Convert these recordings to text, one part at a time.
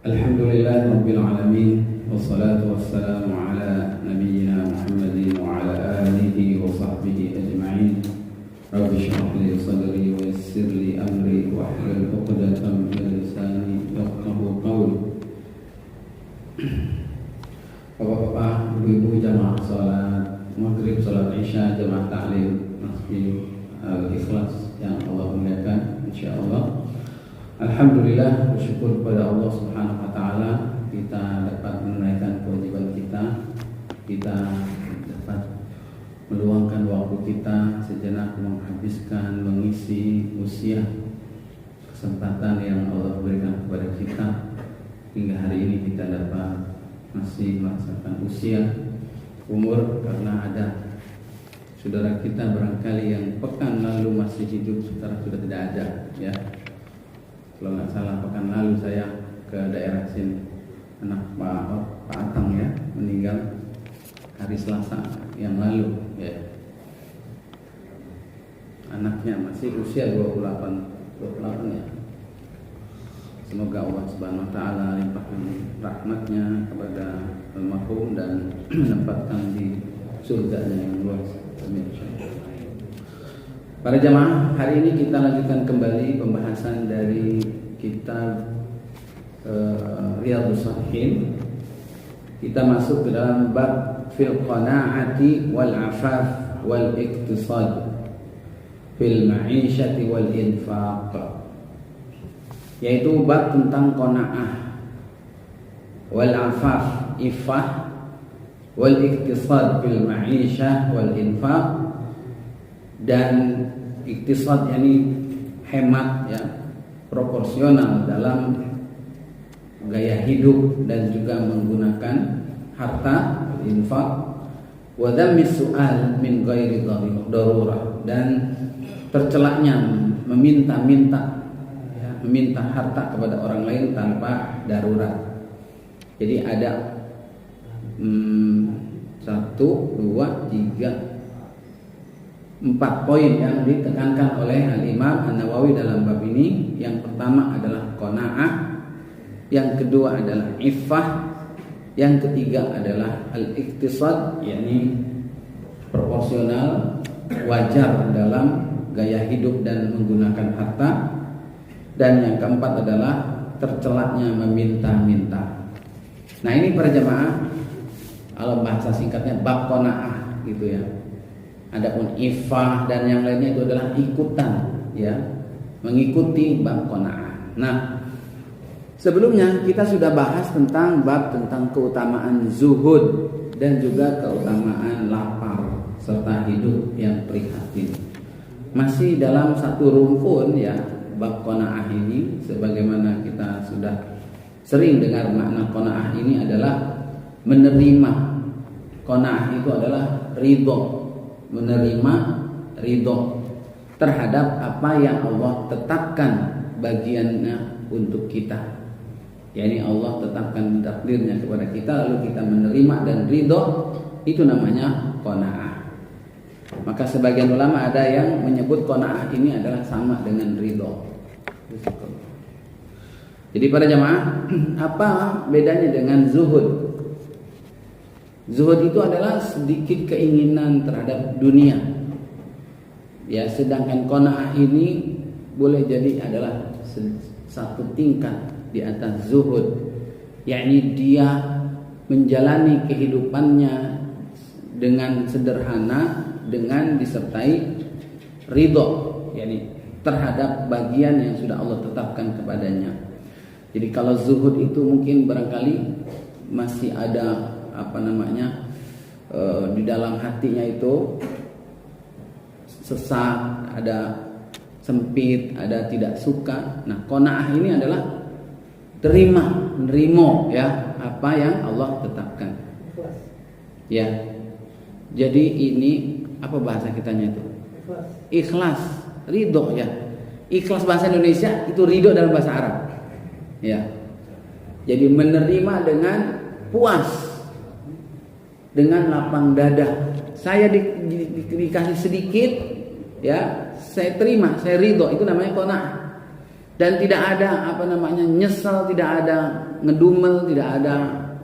Alhamdulillah Rabbil Alamin. Wassalatu wassalamu ala nabiyyina Muhammadin wa ala alihi wa sahbihi ajma'in. Rabbi shrah li sadri wa yassir li amri wa hlul 'uqdatam min lisani yafqahu qawli. Bapak-bapak, ibu-ibu, jamaah salat maghrib, salat isya, jamaah ta'lim Masjid Al-Ikhlas yang Allah muliakan, insyaallah. Alhamdulillah, bersyukur kepada Allah Subhanahu wa taala kita dapat menunaikan kewajiban kita dapat meluangkan waktu kita sejenak menghabiskan mengisi usia kesempatan yang Allah berikan kepada kita hingga hari ini kita dapat masih merasakan usia umur, karena ada saudara kita barangkali yang pekan lalu masih hidup, sekarang sudah tidak ada, ya. Kalau nggak salah pekan lalu saya ke daerah sini, anak Pak Atang ya meninggal hari Selasa yang lalu, ya. Anaknya masih usia 28 ya. Semoga Allah Subhanahu wa taala limpahkan rahmatnya kepada almarhum dan menempatkan di surganya yang luas. Amin. Para jamaah, hari ini kita lanjutkan kembali pembahasan dari kitab Riyadhus Shalihin. Kita masuk ke dalam bab fil qanaati wal afaf wal iktisad fil ma'isyati wal infaq, yaitu bab tentang qanaah wal afaf, ifah, wal iktisad fil ma'isyah wal infaq. Dan iktisad yakni hemat, ya, proporsional dalam gaya hidup dan juga menggunakan harta, infak. Wa dhammis su'al min ghairi darurah, dan tercelaknya meminta-minta, ya, meminta harta kepada orang lain tanpa darurat. Jadi ada 1, 2, 3, 4 poin yang ditekankan oleh Al-Imam An-Nawawi dalam bab ini. Yang pertama adalah qanaah, yang kedua adalah iffah, yang ketiga adalah al-iktisad, yakni proporsional, wajar dalam gaya hidup dan menggunakan harta, dan yang keempat adalah tercelaknya meminta-minta. Nah, ini para jamaah, kalau bahasa singkatnya bab qanaah gitu ya. Adapun ifah dan yang lainnya itu adalah ikutan, ya, mengikuti bab qanaah. Nah, sebelumnya kita sudah bahas tentang bab tentang keutamaan zuhud dan juga keutamaan lapar serta hidup yang prihatin. Masih dalam satu rumpun, ya, bab qanaah ini, sebagaimana kita sudah sering dengar makna qanaah ini adalah menerima. Qanaah itu adalah ridho, menerima ridho terhadap apa yang Allah tetapkan bagiannya untuk kita. Yani Allah tetapkan takdirnya kepada kita, lalu kita menerima dan ridho, itu namanya qanaah. Maka sebagian ulama ada yang menyebut qanaah ini adalah sama dengan ridho. Jadi para jamaah, apa bedanya dengan zuhud? Zuhud itu adalah sedikit keinginan terhadap dunia, ya, sedangkan qanaah ini boleh jadi adalah satu tingkat di atas zuhud, yakni dia menjalani kehidupannya dengan sederhana, dengan disertai ridho, yakni terhadap bagian yang sudah Allah tetapkan kepadanya. Jadi kalau zuhud itu mungkin barangkali masih ada di dalam hatinya itu sesak, ada sempit, ada tidak suka. Nah, qanaah ini adalah menerima, ya, apa yang Allah tetapkan. Ya. Jadi ini apa bahasa kitanya itu? Ikhlas, ridho, ya. Ikhlas bahasa Indonesia, itu ridho dalam bahasa Arab. Ya. Jadi menerima dengan puas, dengan lapang dada. Saya dikasih sedikit, ya, saya terima, saya ridho, itu namanya qanaah. dan tidak ada nyesel, tidak ada ngedumel, tidak ada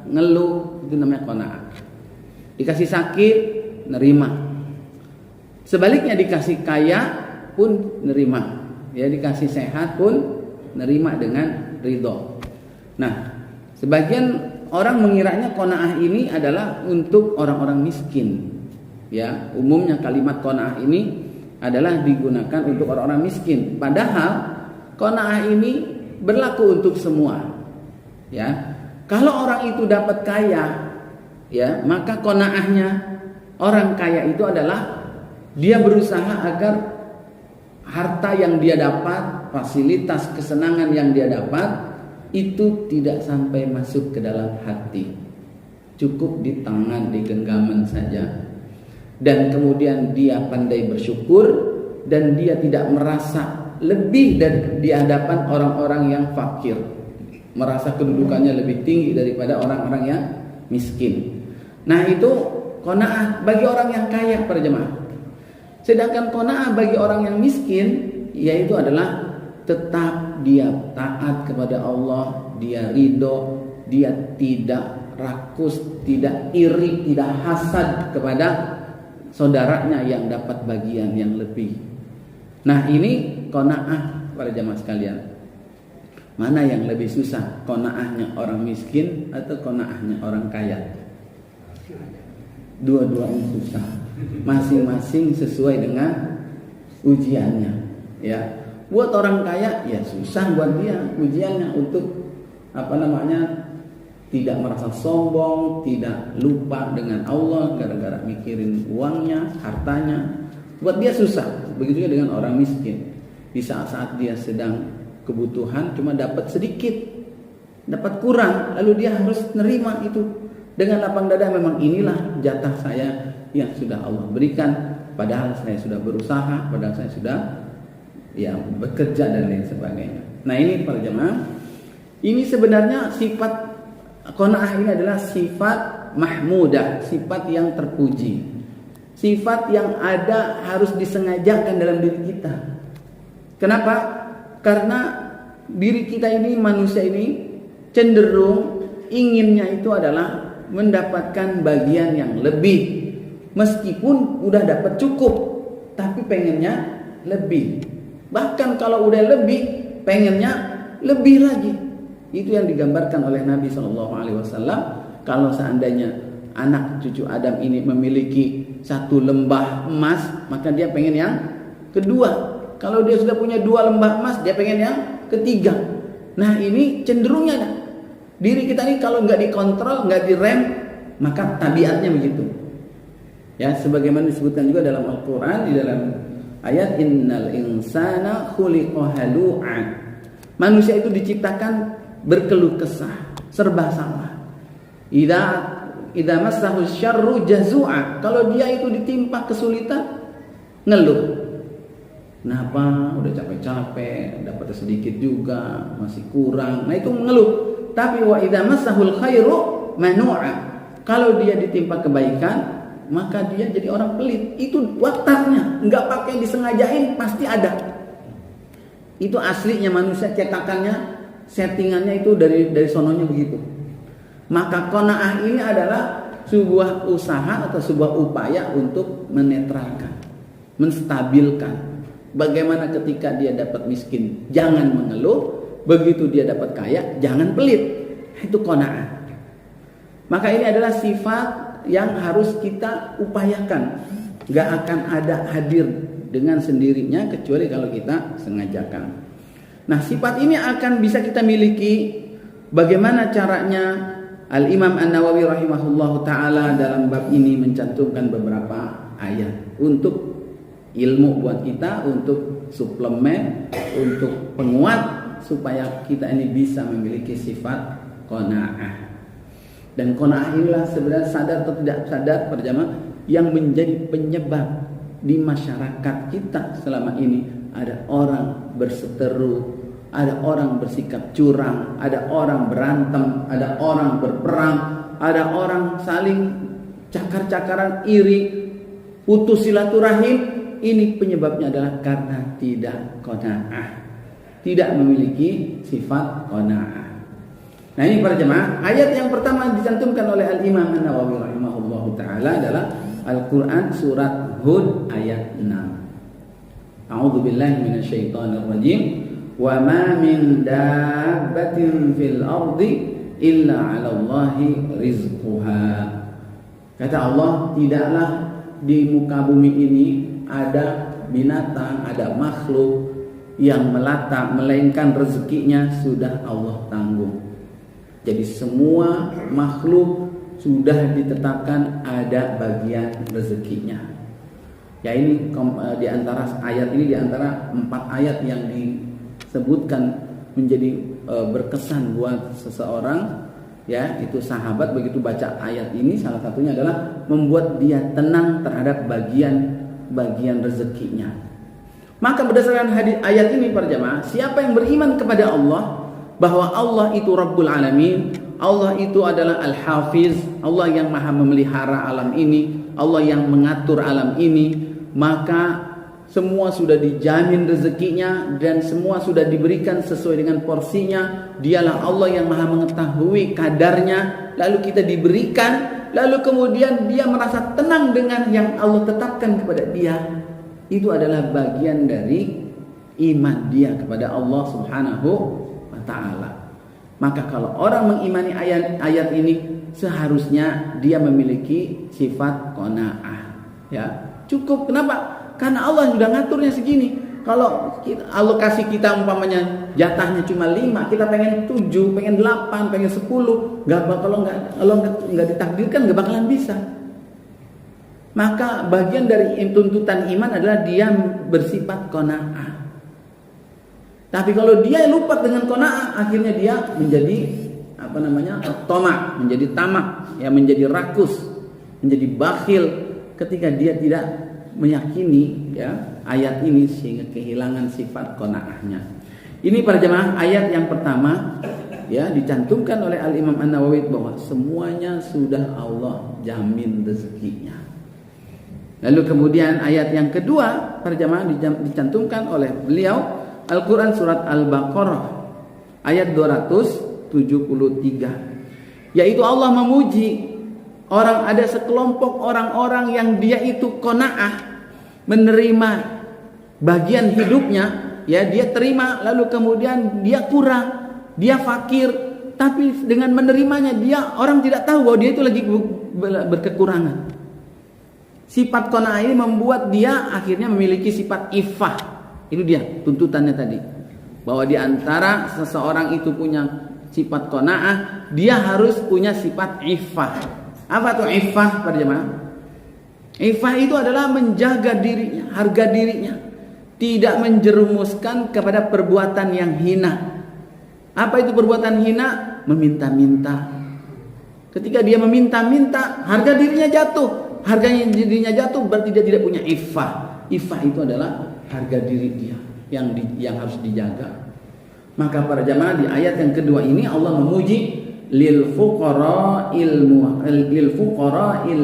ngeluh. Itu namanya qanaah. Dikasih sakit nerima, sebaliknya dikasih kaya pun nerima, ya, dikasih sehat pun nerima dengan ridho. Nah, sebagian orang mengiranya qanaah ini adalah untuk orang-orang miskin. Ya, umumnya kalimat qanaah ini adalah digunakan untuk orang-orang miskin. Padahal qanaah ini berlaku untuk semua. Ya, kalau orang itu dapat kaya, ya, maka qanaahnya orang kaya itu adalah dia berusaha agar harta yang dia dapat, fasilitas kesenangan yang dia dapat itu tidak sampai masuk ke dalam hati, cukup di tangan, di genggaman saja. Dan kemudian dia pandai bersyukur, dan dia tidak merasa lebih dari di hadapan orang-orang yang fakir, merasa kedudukannya lebih tinggi daripada orang-orang yang miskin. Nah, itu qanaah bagi orang yang kaya, para jemaah. Sedangkan qanaah bagi orang yang miskin, yaitu adalah tetap dia taat kepada Allah, dia ridho, dia tidak rakus, tidak iri, tidak hasad kepada saudaranya yang dapat bagian yang lebih. Nah, ini qanaah, para jemaah sekalian. Mana yang lebih susah? Qanaahnya orang miskin atau qanaahnya orang kaya? Dua-duanya susah. Masing-masing sesuai dengan ujiannya. Ya, buat orang kaya ya susah buat dia ujiannya untuk tidak merasa sombong, tidak lupa dengan Allah gara-gara mikirin uangnya, hartanya. Buat dia susah. Begitu juga dengan orang miskin. Di saat-saat dia sedang kebutuhan cuma dapat sedikit, dapat kurang, lalu dia harus nerima itu dengan lapang dada. Memang inilah jatah saya yang sudah Allah berikan, padahal saya sudah berusaha, padahal saya sudah bekerja dan lain sebagainya. Nah, ini para jemaah, ini sebenarnya sifat qanaah ini adalah sifat mahmudah, sifat yang terpuji, sifat yang harus disengajakan dalam diri kita. Kenapa? Karena diri kita ini, manusia ini cenderung inginnya itu adalah mendapatkan bagian yang lebih. Meskipun udah dapat cukup, tapi pengennya lebih. Bahkan kalau udah lebih, pengennya lebih lagi. Itu yang digambarkan oleh Nabi SAW. Kalau seandainya anak cucu Adam ini memiliki satu lembah emas, maka dia pengen yang kedua. Kalau dia sudah punya 2 lembah emas, dia pengen yang ketiga. Nah, ini cenderungnya diri kita ini kalau nggak dikontrol, nggak direm, maka tabiatnya begitu. Ya, sebagaimana disebutkan juga dalam Al-Quran di dalam ayat innal insana khuliqa halu'a. Manusia itu diciptakan berkeluh kesah, serba salah. Idza massahu syarru jazua. Kalau dia itu ditimpa kesulitan, ngeluh. Kenapa? Udah capek-capek, dapat sedikit juga, masih kurang. Nah, itu mengeluh. Tapi wa idza massahul khairu manu'a. Kalau dia ditimpa kebaikan, maka dia jadi orang pelit. Itu wataknya, enggak pakai disengajain, pasti ada. Itu aslinya manusia, cetakannya, settingannya itu dari sononya begitu. Maka qanaah ini adalah sebuah usaha atau sebuah upaya untuk menetralkan, menstabilkan. Bagaimana ketika dia dapat miskin, jangan mengeluh. Begitu dia dapat kaya, jangan pelit. Itu qanaah. Maka ini adalah sifat yang harus kita upayakan. Gak akan ada hadir dengan sendirinya kecuali kalau kita sengajakan. Nah, sifat ini akan bisa kita miliki. Bagaimana caranya? Al-Imam An-Nawawi rahimahullahu ta'ala dalam bab ini mencantumkan beberapa ayat untuk ilmu buat kita, untuk suplemen, untuk penguat supaya kita ini bisa memiliki sifat qanaah. Dan qanaah inilah sebenarnya sadar atau tidak sadar para jamaah yang menjadi penyebab di masyarakat kita selama ini ada orang berseteru, ada orang bersikap curang, ada orang berantem, ada orang berperang, ada orang saling cakar-cakaran, iri, putus silaturahim. Ini penyebabnya adalah karena tidak qanaah. tidak memiliki sifat qanaah. Nah ini para jemaah, ayat yang pertama dicantumkan oleh Al-Imam An-Nawawi rahimahullahu taala adalah Al-Qur'an surat Hud ayat 6. A'udzu billahi minasyaitonir rajim. Wa ma min dabbatin fil ardi illa 'alallahi rizquha. Kata Allah, tidaklah di muka bumi ini ada binatang, ada makhluk yang melata melainkan rezekinya sudah Allah tanggung. Jadi semua makhluk sudah ditetapkan ada bagian rezekinya. Ya ini di antara ayat ini, di antara 4 ayat yang disebutkan menjadi berkesan buat seseorang, ya itu sahabat begitu baca ayat ini, salah satunya adalah membuat dia tenang terhadap bagian rezekinya. Maka berdasarkan hadis ayat ini para jemaah, siapa yang beriman kepada Allah bahwa Allah itu Rabbul Alamin, Allah itu adalah Al-Hafiz, Allah yang maha memelihara alam ini, Allah yang mengatur alam ini, maka semua sudah dijamin rezekinya dan semua sudah diberikan sesuai dengan porsinya. Dialah Allah yang maha mengetahui kadarnya, lalu kita diberikan, lalu kemudian dia merasa tenang dengan yang Allah tetapkan kepada dia. Itu adalah bagian dari iman dia kepada Allah Subhanahu wa ta'ala. Maka kalau orang mengimani ayat ini, seharusnya dia memiliki sifat qanaah. Ya, cukup. Kenapa? Karena Allah sudah ngaturnya segini. Kalau alokasi kita umpamanya jatahnya cuma 5, kita pengen 7, pengen 8, pengen 10, kalau nggak ditakdirkan nggak bakalan bisa. Maka bagian dari tuntutan iman adalah dia bersifat qanaah. Tapi kalau dia lupa dengan qanaah, akhirnya dia menjadi tamak, menjadi tamak, ya menjadi rakus, menjadi bakhil ketika dia tidak meyakini ya ayat ini sehingga kehilangan sifat qanaahnya. Ini para jemaah ayat yang pertama ya dicantumkan oleh Al-Imam An-Nawawi bahwa semuanya sudah Allah jamin rezekinya. Lalu kemudian ayat yang kedua para jemaah dicantumkan oleh beliau Al-Quran surat Al-Baqarah ayat 273, yaitu Allah memuji ada sekelompok orang-orang yang dia itu qanaah, menerima bagian hidupnya, ya dia terima, lalu kemudian dia kurang, dia fakir, tapi dengan menerimanya dia orang tidak tahu bahwa dia itu lagi berkekurangan. Sifat qanaah ini membuat dia akhirnya memiliki sifat iffah. Itu dia tuntutannya tadi, bahwa di antara seseorang itu punya sifat qanaah, dia harus punya sifat iffah. Apa tuh iffah para jemaah? Iffah itu adalah menjaga dirinya, harga dirinya, tidak menjerumuskan kepada perbuatan yang hina. Apa itu perbuatan hina? Meminta-minta. Ketika dia meminta-minta, harga dirinya jatuh. Harganya dirinya jatuh berarti dia tidak punya iffah. Iffah itu adalah harga diri dia yang harus dijaga. Maka para jamaah di ayat yang kedua ini Allah memuji lil fuqara'il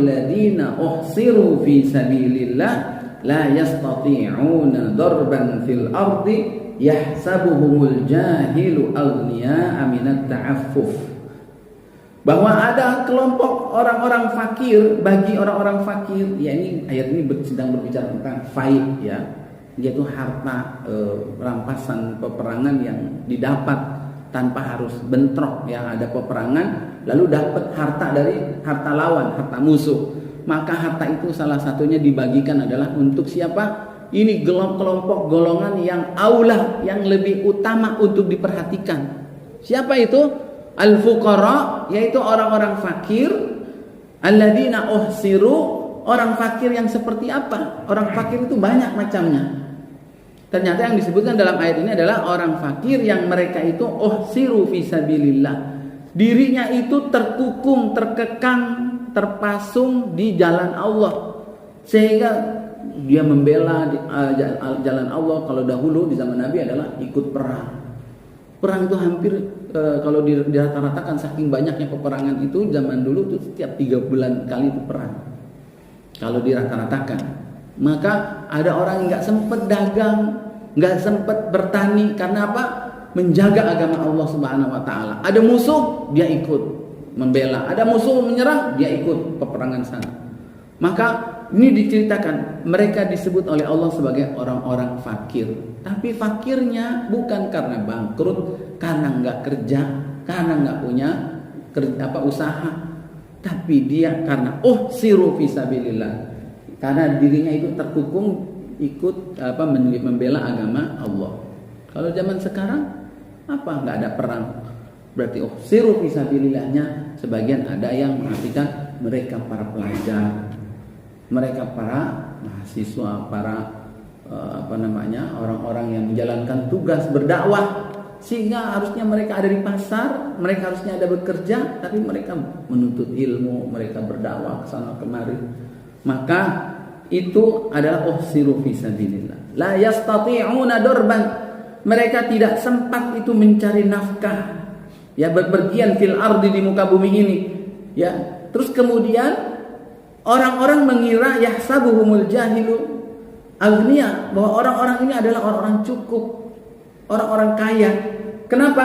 ladzina uhsiru fi sabilillah la yastati'una darban fil ardi yahsabuhumul jahilu aghniya'a minat ta'affuf. Bahwa ada kelompok orang-orang fakir, bagi orang-orang fakir, ya ini ayat ini sedang berbicara tentang faid ya, yaitu harta rampasan peperangan yang didapat tanpa harus bentrok ya, ada peperangan lalu dapat harta dari harta lawan, harta musuh. Maka harta itu salah satunya dibagikan adalah untuk siapa? Ini kelompok golongan yang aula, yang lebih utama untuk diperhatikan. Siapa itu? Al-fuqara, yaitu orang-orang fakir. Alladzina uhsiru, orang fakir yang seperti apa? Orang fakir itu banyak macamnya. Ternyata yang disebutkan dalam ayat ini adalah orang fakir yang mereka itu uhsiru fi sabilillah. Dirinya itu terkukung, terkekang, terpasung di jalan Allah. Sehingga dia membela jalan Allah. Kalau dahulu di zaman Nabi adalah ikut perang. Perang itu hampir kalau dirata-ratakan saking banyaknya peperangan itu zaman dulu tuh setiap 3 bulan kali itu perang. Kalau dirata-ratakan, maka ada orang yang nggak sempet dagang, nggak sempat bertani. Karena apa? Menjaga agama Allah Subhanahu wa taala. Ada musuh, dia ikut membela. Ada musuh menyerang, dia ikut peperangan sana. Maka ini diceritakan, mereka disebut oleh Allah sebagai orang-orang fakir. Tapi fakirnya bukan karena bangkrut, karena nggak kerja, karena nggak punya usaha, tapi dia karena siru fisabilillah, karena dirinya itu terkukung ikut membela agama Allah. Kalau zaman sekarang nggak ada perang, berarti siru fisabilillahnya sebagian ada yang mengartikan mereka para pelajar, mereka para mahasiswa, para orang-orang yang menjalankan tugas berdakwah. Sehingga harusnya mereka ada di pasar, mereka harusnya ada bekerja, tapi mereka menuntut ilmu, mereka berdakwah ke sana kemari. Maka itu adalah uhsiru fisabilillah. La yastati'una darban. Mereka tidak sempat itu mencari nafkah. Ya, berpergian fil ardi, di muka bumi ini. Ya, terus kemudian orang-orang mengira yahsabuhumul jahilu agniya, bahwa orang-orang ini adalah orang-orang cukup, orang-orang kaya. Kenapa?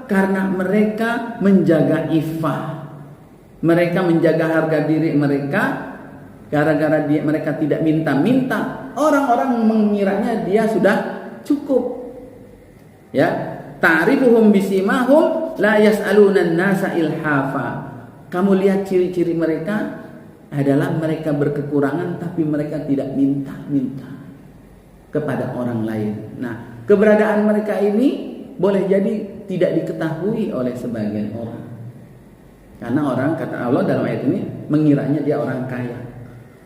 Karena mereka menjaga iffah, mereka menjaga harga diri mereka. Gara-gara mereka tidak minta-minta, orang-orang mengiranya dia sudah cukup. Ya, ta'rifuhum bisimahum la yas'aluna an-nasa ilhafa. Kamu lihat ciri-ciri mereka adalah mereka berkekurangan, tapi mereka tidak minta-minta kepada orang lain. Nah, keberadaan mereka ini boleh jadi tidak diketahui oleh sebagian orang. Karena orang, kata Allah dalam ayat ini, mengiranya dia orang kaya.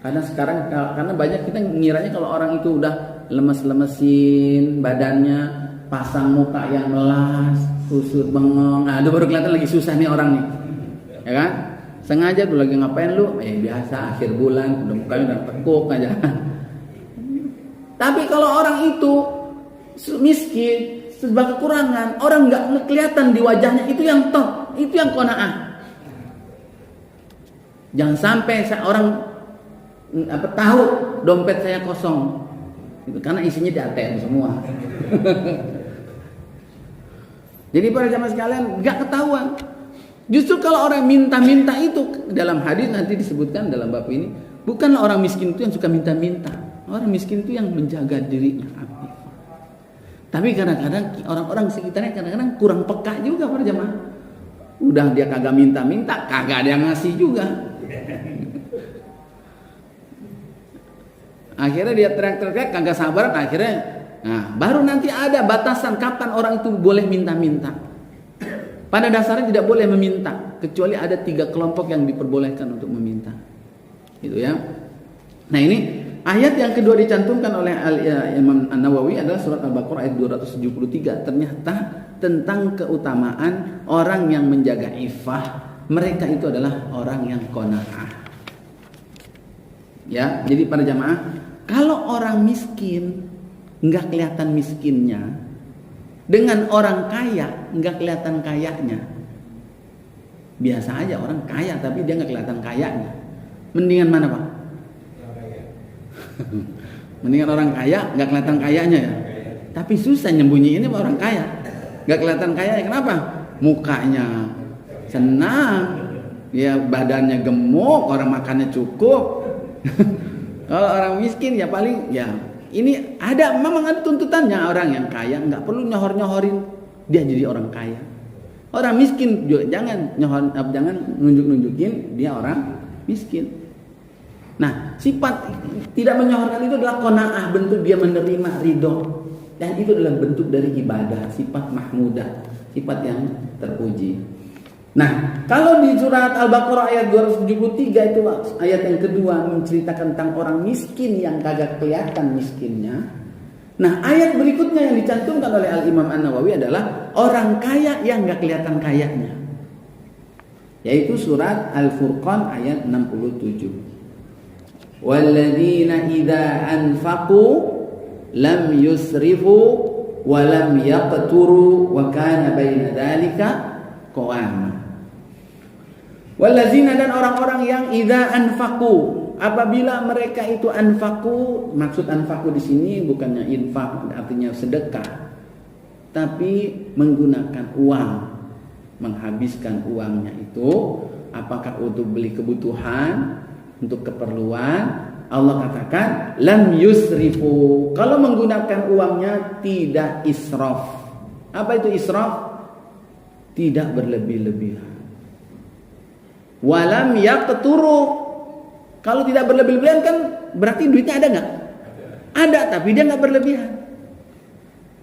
Karena sekarang, karena banyak kita ngiranya kalau orang itu udah lemes-lemesin badannya, pasang muka yang melas, kusut bengong, itu baru kelihatan lagi susah nih orang nih, ya kan? Sengaja tuh lagi ngapain lu? Biasa akhir bulan, udah mukanya udah tekuk aja. Tapi kalau orang itu miskin, serba kekurangan, orang nggak kelihatan di wajahnya, itu yang top, itu yang qanaah. Jangan sampai orang tahu dompet saya kosong, itu karena isinya di ATM semua. Jadi para jamaah sekalian, nggak ketahuan. Justru kalau orang minta-minta itu, dalam hadis nanti disebutkan dalam bab ini, bukanlah orang miskin itu yang suka minta-minta. Orang miskin itu yang menjaga dirinya. Tapi kadang-kadang orang-orang sekitarnya kadang-kadang kurang peka juga para jamaah. Udah dia kagak minta-minta, kagak ada yang ngasih juga. Akhirnya dia teriak-teriak, kagak sabaran. Akhirnya, baru nanti ada batasan kapan orang itu boleh minta-minta. Pada dasarnya tidak boleh meminta, kecuali ada 3 kelompok yang diperbolehkan untuk meminta. Gitu ya. Nah, ini ayat yang kedua dicantumkan oleh Imam An-Nawawi adalah surat Al-Baqarah ayat 273. Ternyata tentang keutamaan orang yang menjaga iffah, mereka itu adalah orang yang qanaah. Ya, jadi para jamaah, kalau orang miskin enggak kelihatan miskinnya, dengan orang kaya enggak kelihatan kayanya. Biasa aja orang kaya tapi dia enggak kelihatan kayanya. Mendingan mana, Pak? Mendingan orang kaya enggak kelihatan kayanya ya. Tapi susah nyembunyiinnya orang kaya. Enggak kelihatan kayanya. Kenapa? Mukanya senang, ya badannya gemuk, orang makannya cukup. Kalau orang miskin ya paling ya ini ada, memang ada tuntutannya. Orang yang kaya nggak perlu nyohor-nyohorin dia jadi orang kaya. Orang miskin juga jangan nunjuk-nunjukin dia orang miskin. Nah, sifat tidak menyohorkan itu adalah qanaah, bentuk dia menerima ridho, dan itu adalah bentuk dari ibadah, sifat mahmudah, sifat yang terpuji. Nah, kalau di surat Al-Baqarah ayat 273 itu ayat yang kedua menceritakan tentang orang miskin yang kagak kelihatan miskinnya. Nah, ayat berikutnya yang dicantumkan oleh Al-Imam An-Nawawi adalah orang kaya yang gak kelihatan kayanya, yaitu surat Al-Furqan ayat 67. Walladzina idza anfaqu lam yusrifu wa lam yaqturu wa kana baina dzalika qawama. Wallazina, dan orang-orang yang idza anfaqu, apabila mereka itu anfaku, maksud anfaku di sini bukannya infak artinya sedekah, tapi menggunakan uang, menghabiskan uangnya itu apakah untuk beli kebutuhan, untuk keperluan. Allah katakan lam yusrifu, kalau menggunakan uangnya tidak israf. Apa itu israf? Tidak berlebih-lebihan. Walam yaqturu, kalau tidak berlebih-lebihan kan berarti duitnya ada nggak? Ada, tapi dia nggak berlebihan.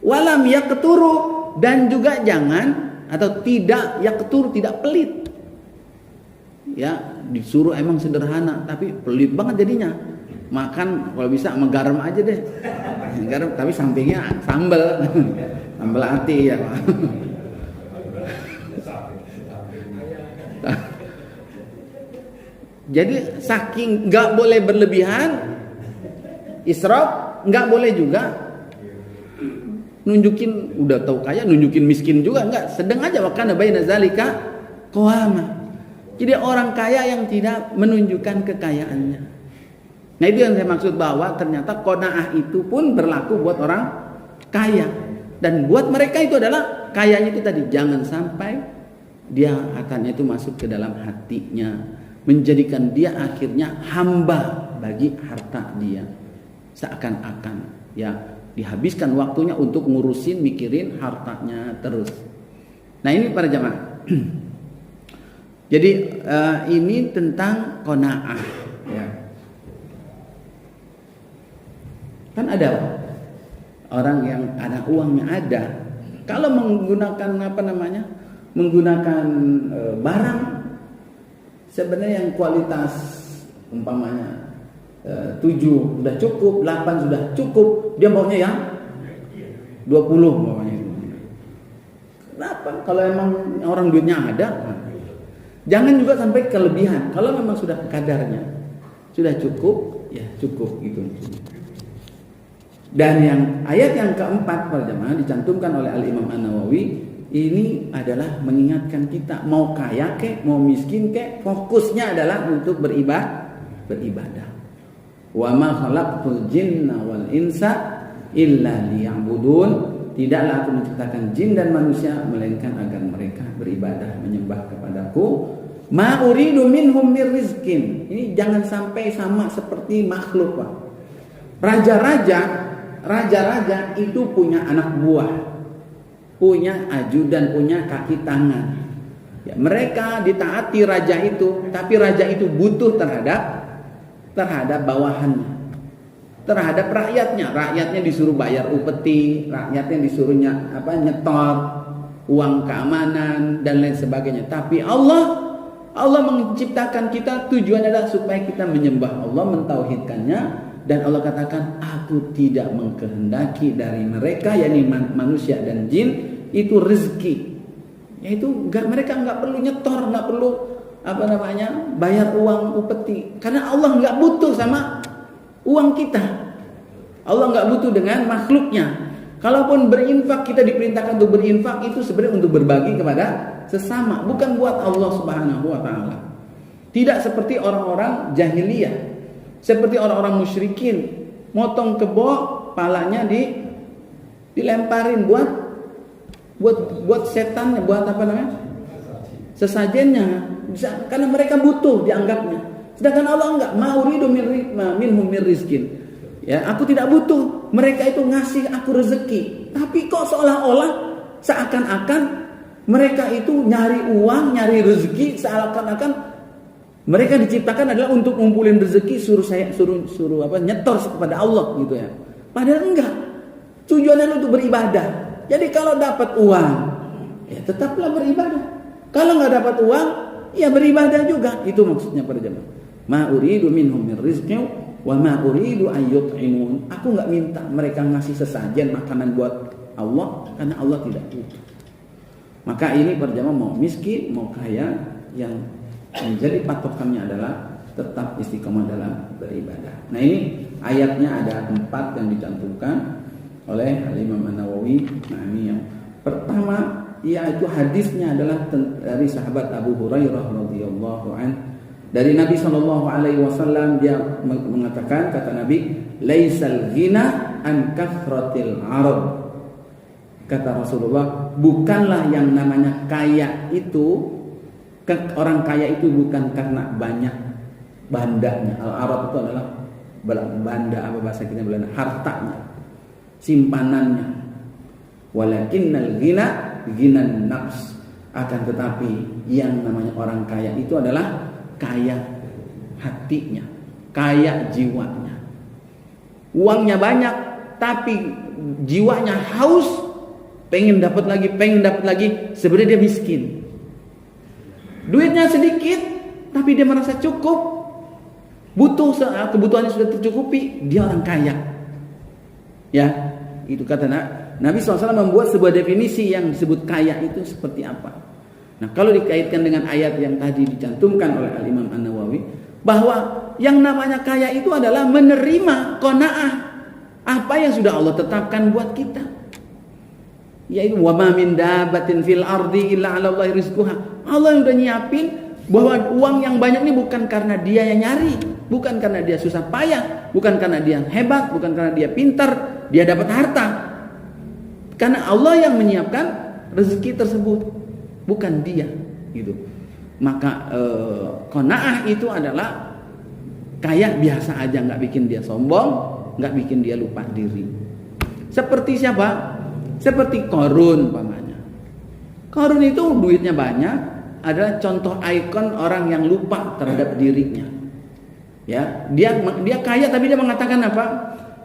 Walam yaqturu, dan juga jangan atau tidak yaqturu, tidak pelit. Ya, disuruh emang sederhana tapi pelit banget jadinya. Makan kalau bisa sama garam aja deh. Garam tapi sampingnya sambal. Sambal ati ya. Jadi saking nggak boleh berlebihan, israf, nggak boleh juga nunjukin udah tahu kaya, nunjukin miskin juga nggak. Sedang aja, wakana baina zalika qawama. Jadi orang kaya yang tidak menunjukkan kekayaannya. Nah itu yang saya maksud, bahwa ternyata qanaah itu pun berlaku buat orang kaya. Dan buat mereka itu adalah kayanya itu tadi, jangan sampai dia akannya itu masuk ke dalam hatinya, menjadikan dia akhirnya hamba bagi harta dia. Seakan-akan ya dihabiskan waktunya untuk ngurusin, mikirin hartanya terus. Nah ini para jamaah. Jadi ini tentang qanaah ya. Kan ada orang yang ada uangnya ada, kalau menggunakan menggunakan barang sebenarnya yang kualitas umpamanya 7 sudah cukup, 8 sudah cukup, dia maunya yang 20 maunya. Kenapa? Kalau emang orang duitnya ada, jangan juga sampai kelebihan. Kalau memang sudah kadarnya, sudah cukup, ya cukup gitu. Dan yang ayat yang keempat para jemaah dicantumkan oleh Al-Imam An-Nawawi, ini adalah mengingatkan kita, mau kaya kek, mau miskin kek, fokusnya adalah untuk beribadah. Wa ma khalaqtul jinna wal insa illa liya'budun. Tidaklah aku menciptakan jin dan manusia melainkan agar mereka beribadah, menyembah kepadaku. Ma uridu minhum mir rizqin. Ini jangan sampai sama seperti makhluk, Pak. Raja-raja itu punya anak buah, punya ajudan, punya kaki tangan. Ya, mereka ditaati raja itu, tapi raja itu butuh terhadap bawahannya, terhadap rakyatnya. Rakyatnya disuruh bayar upeti, rakyatnya disuruh nyetor uang keamanan dan lain sebagainya. Tapi Allah menciptakan kita, tujuannya adalah supaya kita menyembah Allah, mentauhidkannya. Dan Allah katakan, aku tidak mengkehendaki dari mereka, yakni manusia dan jin, itu rezeki. Yaitu mereka nggak perlu nyetor, nggak perlu bayar uang upeti, karena Allah nggak butuh sama uang kita. Allah nggak butuh dengan makhluknya. Kalaupun berinfak, kita diperintahkan untuk berinfak itu sebenarnya untuk berbagi kepada sesama, bukan buat Allah Subhanahu wa taala. Tidak seperti orang-orang jahiliyah, seperti orang-orang musyrikin, motong kebo, palanya dilemparin buat setan, buat sesajennya, karena mereka butuh dianggapnya. Sedangkan Allah enggak, ma'uridu minhum mir rizkin. Ya, aku tidak butuh, mereka itu ngasih aku rezeki. Tapi kok seolah-olah seakan-akan mereka itu nyari uang, nyari rezeki, seakan-akan mereka diciptakan adalah untuk ngumpulin rezeki, suruh nyetor kepada Allah gitu ya. Padahal enggak. Tujuannya untuk beribadah. Jadi kalau dapat uang, ya tetaplah beribadah. Kalau enggak dapat uang, ya beribadah juga. Itu maksudnya para jemaah. Ma uridu minhum min rizqin wa ma uridu an yut'imun. Aku enggak minta mereka ngasih sesajen makanan buat Allah, karena Allah tidak butuh. Maka ini para jemaah, mau miskin, mau kaya, yang menjadi patokannya adalah tetap istiqomah dalam beribadah. Nah ini ayatnya ada 4 yang dicantumkan oleh Al-Imam An-Nawawi. Nah ini yang pertama, yaitu hadisnya adalah dari sahabat Abu Hurairah radhiyallahu anhu. Dari Nabi SAW dia mengatakan, kata Nabi, laisal ghina an kathratil arad. Kata Rasulullah, bukanlah yang namanya kaya itu, orang kaya itu bukan karena banyak bandanya. Al-arad itu adalah banda, apa bahasa kita bilang, hartanya, simpanannya. Walakinnal ghina ghinan nafs. Akan tetapi yang namanya orang kaya itu adalah kaya hatinya, kaya jiwanya. Uangnya banyak tapi jiwanya haus, pengen dapat lagi, sebenarnya dia miskin. Duitnya sedikit tapi dia merasa cukup, kebutuhannya sudah tercukupi, dia orang kaya. Ya, itu kata Nabi SAW membuat sebuah definisi yang disebut kaya itu seperti apa. Nah, kalau dikaitkan dengan ayat yang tadi dicantumkan oleh Al-Imam An-Nawawi, bahwa yang namanya kaya itu adalah menerima qanaah apa yang sudah Allah tetapkan buat kita. Yaitu wa ma min dabbatin fil ardi illa 'ala Allahi rizquha. Allah yang udah nyiapin bahwa uang yang banyak ini bukan karena dia yang nyari, bukan karena dia susah payah, bukan karena dia hebat, bukan karena dia pintar, dia dapat harta. Karena Allah yang menyiapkan rezeki tersebut, bukan dia, gitu. Maka qanaah itu adalah kaya biasa aja, nggak bikin dia sombong, nggak bikin dia lupa diri. Seperti siapa? Seperti Qarun umpamanya. Qarun itu duitnya banyak, adalah contoh ikon orang yang lupa terhadap dirinya. Ya, dia kaya tapi dia mengatakan apa?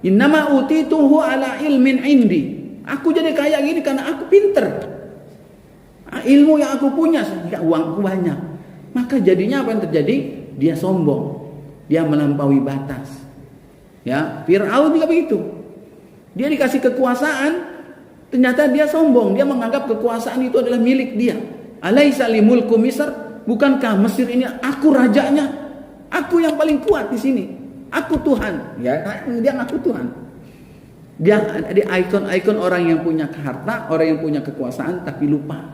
Innama utituhu ala ilmin indi. Aku jadi kaya gini karena aku pinter. Ilmu yang aku punya sehingga uangku banyak. Maka jadinya apa yang terjadi? Dia sombong. Dia melampaui batas. Ya, Fir'aun juga begitu. Dia dikasih kekuasaan, ternyata dia sombong. Dia menganggap kekuasaan itu adalah milik dia. Alaisa li mulku Misr? Bukankah Mesir ini aku rajanya? Aku yang paling kuat di sini. Aku Tuhan. Ya, dia ngaku Tuhan. Dia ada ikon-ikon orang yang punya harta, orang yang punya kekuasaan tapi lupa.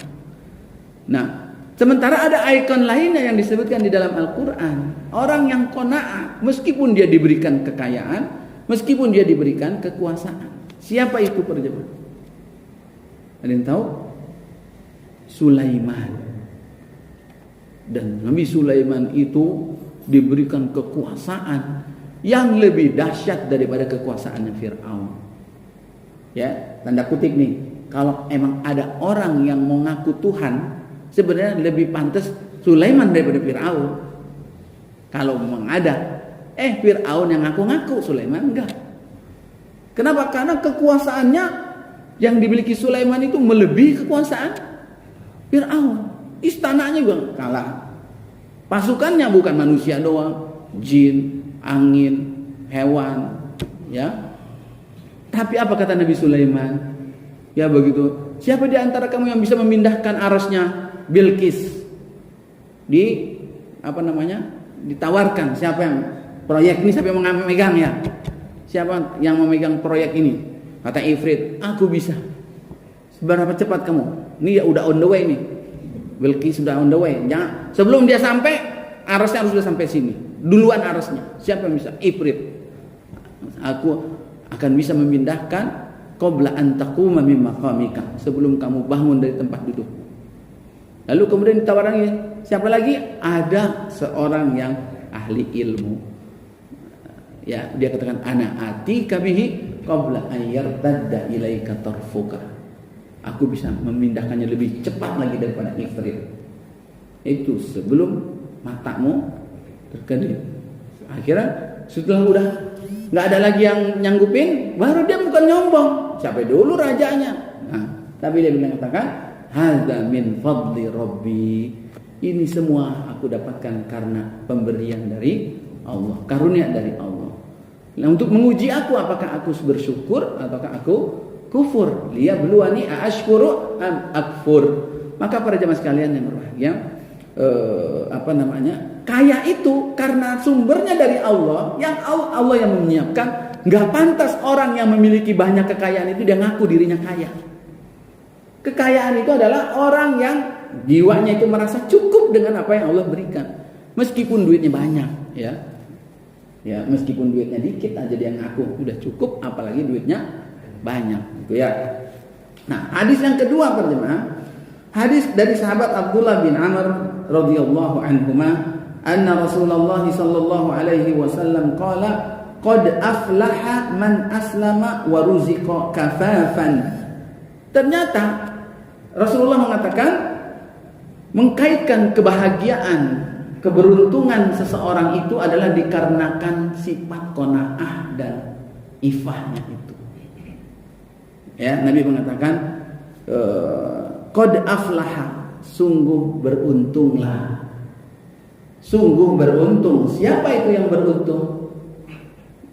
Nah, sementara ada ikon lainnya yang disebutkan di dalam Al-Quran. Orang yang qanaah, meskipun dia diberikan kekayaan, meskipun dia diberikan kekuasaan. Siapa itu perjemaah? Ada yang tahu? Sulaiman. Dan Nabi Sulaiman itu diberikan kekuasaan yang lebih dahsyat daripada kekuasaannya Fir'aun. Ya, tanda kutip nih. Kalau emang ada orang yang mau ngaku Tuhan, sebenarnya lebih pantas Sulaiman daripada Fir'aun. Kalau memang ada, Fir'aun yang ngaku-ngaku, Sulaiman enggak. Kenapa? Karena kekuasaannya yang dimiliki Sulaiman itu melebihi kekuasaan Fir'aun. Istananya juga kalah. Pasukannya bukan manusia doang, jin, angin, hewan, ya. Tapi apa kata Nabi Sulaiman? Ya begitu. Siapa di antara kamu yang bisa memindahkan arasnya Bilqis? Ditawarkan siapa yang proyek ini, siapa yang memegang ya? Siapa yang memegang proyek ini? Kata Ifrit, aku bisa. Seberapa cepat kamu? Ini ya udah on the way nih. Bilqis sudah on the way. Jangan sebelum dia sampai, arasnya harus sudah sampai sini. Duluan arasnya. Siapa yang bisa? Ifrit. Aku akan bisa memindahkan qabla an taquma min maqamika, sebelum kamu bangun dari tempat duduk. Lalu kemudian ditawarkan siapa lagi? Ada seorang yang ahli ilmu. Ya, dia katakan ana atika bihi qabla an yartadda ilaika tarfuka. Aku bisa memindahkannya lebih cepat lagi daripada Ifrit. Itu sebelum matamu terkedip. Akhirnya setelah udah nggak ada lagi yang nyanggupin, baru dia bukan nyombong. Siapa dulu rajanya? Nah, tapi dia mengatakan, hadza min fadli rabbi. Ini semua aku dapatkan karena pemberian dari Allah, karunia dari Allah. Nah, untuk menguji aku apakah aku bersyukur ataukah aku kufur. Liyabluwani aashkuru am akfur. Maka para jemaah sekalian yang berbahagia, kaya itu karena sumbernya dari Allah, yang Allah yang menyiapkan. Nggak pantas orang yang memiliki banyak kekayaan itu dia ngaku dirinya kaya. Kekayaan itu adalah orang yang jiwanya itu merasa cukup dengan apa yang Allah berikan. meskipun duitnya banyak, ya. Ya, meskipun duitnya dikit aja dia ngaku udah cukup, apalagi duitnya banyak, gitu ya. Nah, hadis yang kedua berjemaah, hadis dari sahabat Abdullah bin Amr radhiyallahu anhuma, anna Rasulullah sallallahu alaihi wasallam qala qad aflaha man aslama wa ruziqa kafafan. Ternyata Rasulullah mengatakan, mengkaitkan kebahagiaan, keberuntungan seseorang itu adalah dikarenakan sifat qanaah dan ifahnya itu. Ya, Nabi mengatakan qad aflaha, sungguh beruntunglah. Sungguh beruntung. Siapa itu yang beruntung?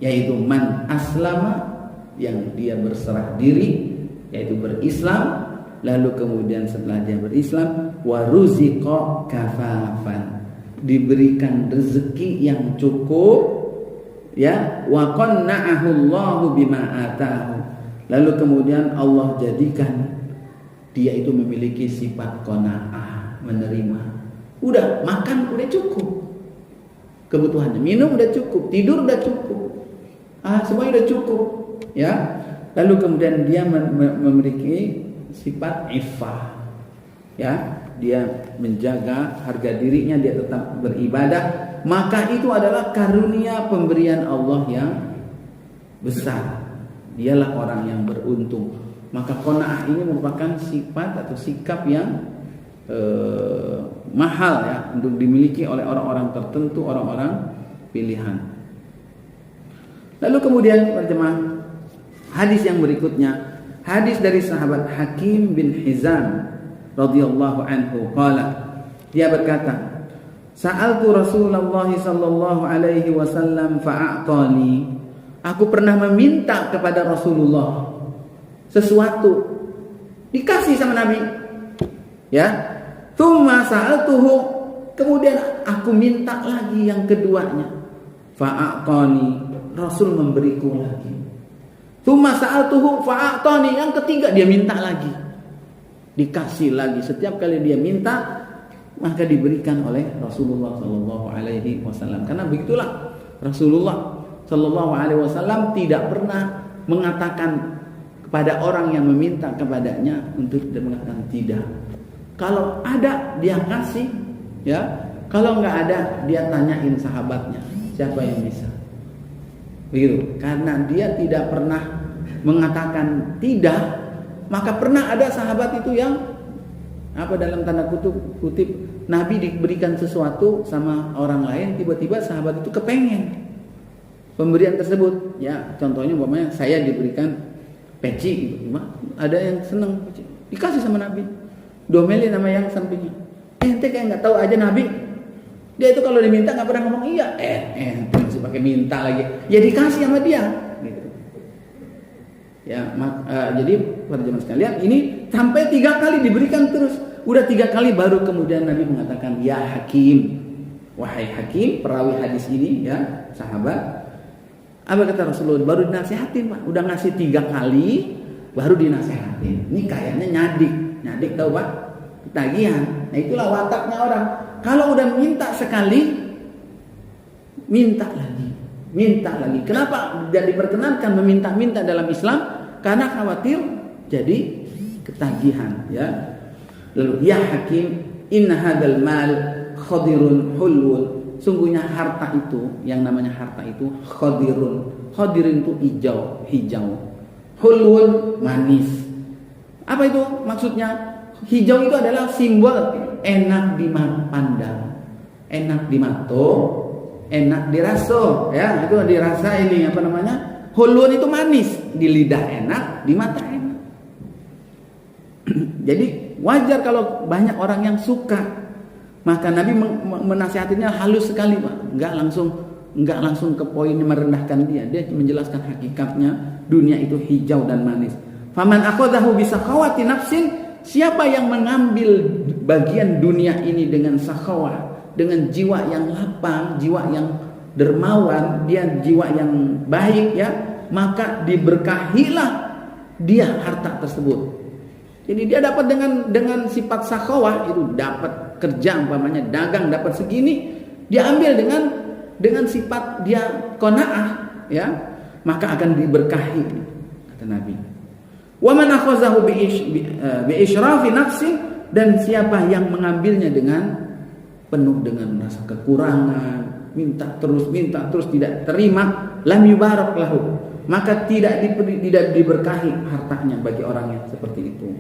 Yaitu man aslama, yang dia berserah diri, yaitu berislam, lalu kemudian setelah dia berislam, wa ruziqa kafafan, diberikan rezeki yang cukup, ya, wa qanna'ahu Allahu bima atahu, lalu kemudian Allah jadikan dia itu memiliki sifat qanaah, menerima. Udah makan udah cukup, kebutuhannya minum udah cukup, tidur udah cukup, semuanya udah cukup, ya. Lalu kemudian dia memiliki sifat iffah, ya, dia menjaga harga dirinya, dia tetap beribadah, maka itu adalah karunia pemberian Allah yang besar. Dialah orang yang beruntung. Maka qanaah ini merupakan sifat atau sikap yang mahal, ya, untuk dimiliki oleh orang-orang tertentu, orang-orang pilihan. Lalu kemudian berjemaah, hadis yang berikutnya, hadis dari sahabat Hakim bin Hizam radhiyallahu anhu qala, dia berkata, sa'altu Rasulullah sallallahu alaihi wasallam fa'atani, aku pernah meminta kepada Rasulullah sesuatu, dikasih sama Nabi, ya. Tsumma sa'altuhu, kemudian aku minta lagi yang keduanya, fa'atani, Rasul memberiku lagi. Tsumma sa'altuhu fa'atani, yang ketiga dia minta lagi, dikasih lagi. Setiap kali dia minta, maka diberikan oleh Rasulullah sallallahu alaihi wasallam. Karena begitulah Rasulullah sallallahu alaihi wasallam tidak pernah mengatakan kepada orang yang meminta kepadanya untuk mengatakan tidak. Kalau ada dia kasih, ya. Kalau enggak ada dia tanyain sahabatnya, siapa yang bisa. Begitu. Karena dia tidak pernah mengatakan tidak, maka pernah ada sahabat itu yang dalam tanda kutip Nabi diberikan sesuatu sama orang lain, tiba-tiba sahabat itu kepengen pemberian tersebut, ya. Contohnya umpamanya saya diberikan peci gitu, ada yang seneng peci, dikasih sama Nabi, domelin sama yang sampingnya, ente kayak nggak tahu aja Nabi, dia itu kalau diminta nggak pernah ngomong iya, ente masih pakai minta lagi, ya dikasih sama dia, gitu. Ya, jadi pada zaman sekalian ini sampai 3 kali diberikan terus. Udah 3 kali baru kemudian Nabi mengatakan, ya Hakim, wahai Hakim, perawi hadis ini, ya sahabat. Apa kata Rasulullah? Baru dinasihatin, Pak. Udah ngasih 3 kali, baru dinasihatin. Ini kayaknya nyadik tahu Pak? Tagihan. Nah itulah wataknya orang. Kalau udah minta sekali, minta lagi. Kenapa? Dan diperkenankan meminta-minta dalam Islam? Karena khawatir jadi ketagihan, ya. Lalu, ya Hakim, inna hadzal mal khadirun hulwun. Sungguhnya harta itu, yang namanya harta itu khadirun. Khadirin itu hijau. Hulwun, manis. Apa itu maksudnya? Hijau itu adalah simbol enak dipandang, enak dimato, enak diraso, ya. Itu dirasa ini apa namanya? Hulwun itu manis, di lidah enak, di mata enak. Jadi wajar kalau banyak orang yang suka. Maka Nabi menasihatinya halus sekali, Pak. Enggak langsung ke poinnya merendahkan dia. Dia menjelaskan hakikatnya dunia itu hijau dan manis. Faman akhadhahu bisakhawati nafsin, siapa yang mengambil bagian dunia ini dengan sakhawah, dengan jiwa yang lapang, jiwa yang dermawan, dia jiwa yang baik, ya, maka diberkahilah dia harta tersebut. Jadi dia dapat dengan sifat sakhawah itu, dapat kerja umpamanya dagang dapat segini, dia ambil dengan sifat dia qanaah, ya, maka akan diberkahi, kata Nabi. Wa man akhazahu bi isyrafi nafsi, dan siapa yang mengambilnya dengan penuh dengan rasa kekurangan, minta terus tidak terima, lam yubarak lahu, maka tidak diberkahi hartanya bagi orang yang seperti itu.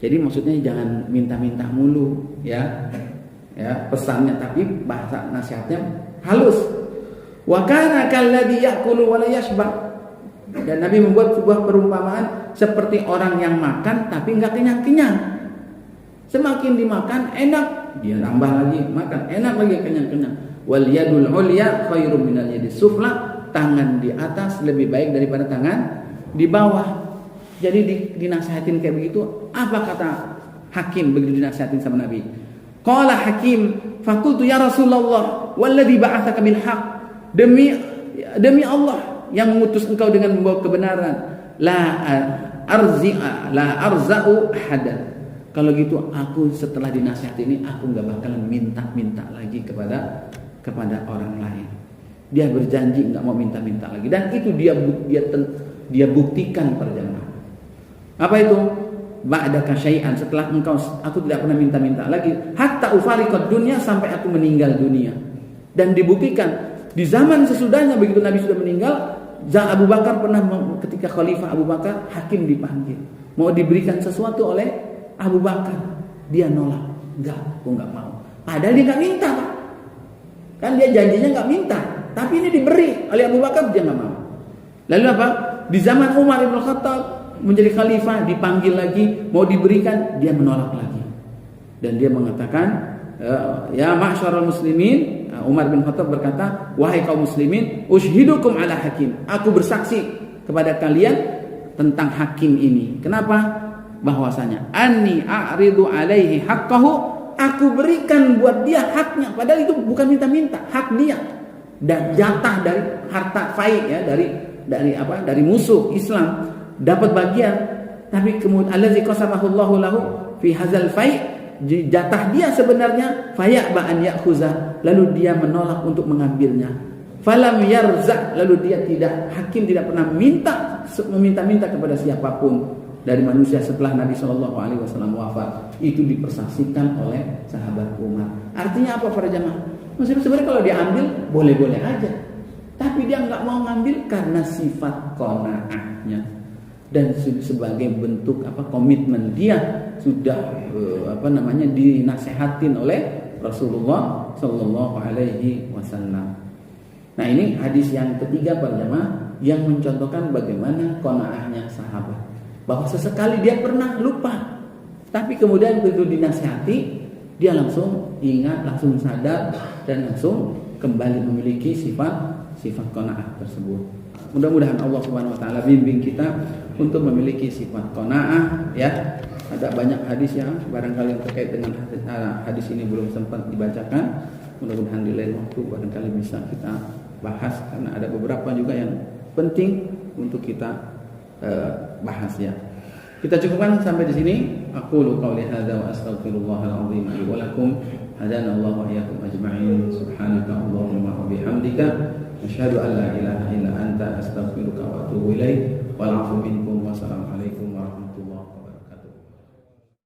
Jadi maksudnya jangan minta-minta mulu, ya pesannya, tapi bahasa nasihatnya halus. Wa kana kalladhi ya'kulu wa la yashba, dan Nabi membuat sebuah perumpamaan seperti orang yang makan tapi enggak kenyang-kenyang. Semakin dimakan enak, dia tambah lagi makan, enak lagi, kenyang-kenyang. Wal yadul ulya khairum minal yadis sufla, tangan di atas lebih baik daripada tangan di bawah. Jadi dinasihatin kayak begitu. Apa kata Hakim begitu dinasihatin sama Nabi? Qala Hakim, faqultu ya Rasulullah, walladzi ba'atsaka bil haqq, demi Allah yang mengutus engkau dengan membawa kebenaran, la arza'u ahadan. Kalau gitu aku setelah dinasihati ini aku nggak bakalan minta lagi kepada orang lain. Dia berjanji nggak mau minta lagi, dan itu dia buktikan para jamaah. Apa itu? Ba'daka syai'an, setelah engkau, aku tidak pernah minta lagi, hatta ufariqad dunya, sampai aku meninggal dunia. Dan dibuktikan di zaman sesudahnya, begitu Nabi sudah meninggal, Abu Bakar pernah, ketika Khalifah Abu Bakar, Hakim dipanggil, mau diberikan sesuatu oleh Abu Bakar, dia nolak, enggak, aku enggak mau. Padahal dia enggak minta, Pak. Kan dia janjinya enggak minta, tapi ini diberi oleh Abu Bakar, dia enggak mau. Lalu apa? Di zaman Umar bin Khattab menjadi khalifah, dipanggil lagi, mau diberikan, dia menolak lagi. Dan dia mengatakan, ya ma'syarul muslimin, Umar bin Khattab berkata, wahai kaum muslimin, ushhidukum ala hakim, aku bersaksi kepada kalian tentang hakim ini. Kenapa? Bahwasanya anni a'ridu alaihi haqqahu, aku berikan buat dia haknya, padahal itu bukan minta-minta, hak dia, dan jatah dari harta fai, ya, dari musuh Islam dapat bagian. Tapi kemudian allazi qasamahu Allahu lahu fi hadzal fai, jatah dia sebenarnya, faya'ba an ya'khuza, lalu dia menolak untuk mengambilnya. Falam yarza, lalu dia hakim tidak pernah meminta kepada siapapun dari manusia setelah Nabi Shallallahu Alaihi Wasallam wafat. Itu dipersaksikan oleh sahabat Umar. Artinya apa para jamaah? Maksudnya sebenarnya kalau dia ambil boleh-boleh aja, tapi dia nggak mau ngambil karena sifat qanaahnya, dan sebagai bentuk komitmen dia sudah dinasehatin oleh Rasulullah Shallallahu Alaihi Wasallam. Nah, ini hadis yang ketiga para jamaah yang mencontohkan bagaimana qanaahnya sahabat. Bahwa sesekali dia pernah lupa, tapi kemudian begitu dinasihati, dia langsung ingat, langsung sadar, dan langsung kembali memiliki sifat qanaah tersebut. Mudah-mudahan Allah Subhanahu wa taala bimbing kita untuk memiliki sifat qanaah, ya. Ada banyak hadis yang barangkali yang terkait dengan hadis ini belum sempat dibacakan. Mudah-mudahan di lain waktu barangkali bisa kita bahas, karena ada beberapa juga yang penting untuk kita bahas, ya. Kita cukupkan sampai di sini. Aqulu qouli hadza wa astaghfirullahal azim li wa lakum. Hadanallahu wa iyyakum ajma'in. Subhanaka Allahumma wa bihamdika asyhadu an la ilaha illa anta astaghfiruka wa atubu ilaik. Wal 'afwu minkum wa assalamu alaikum.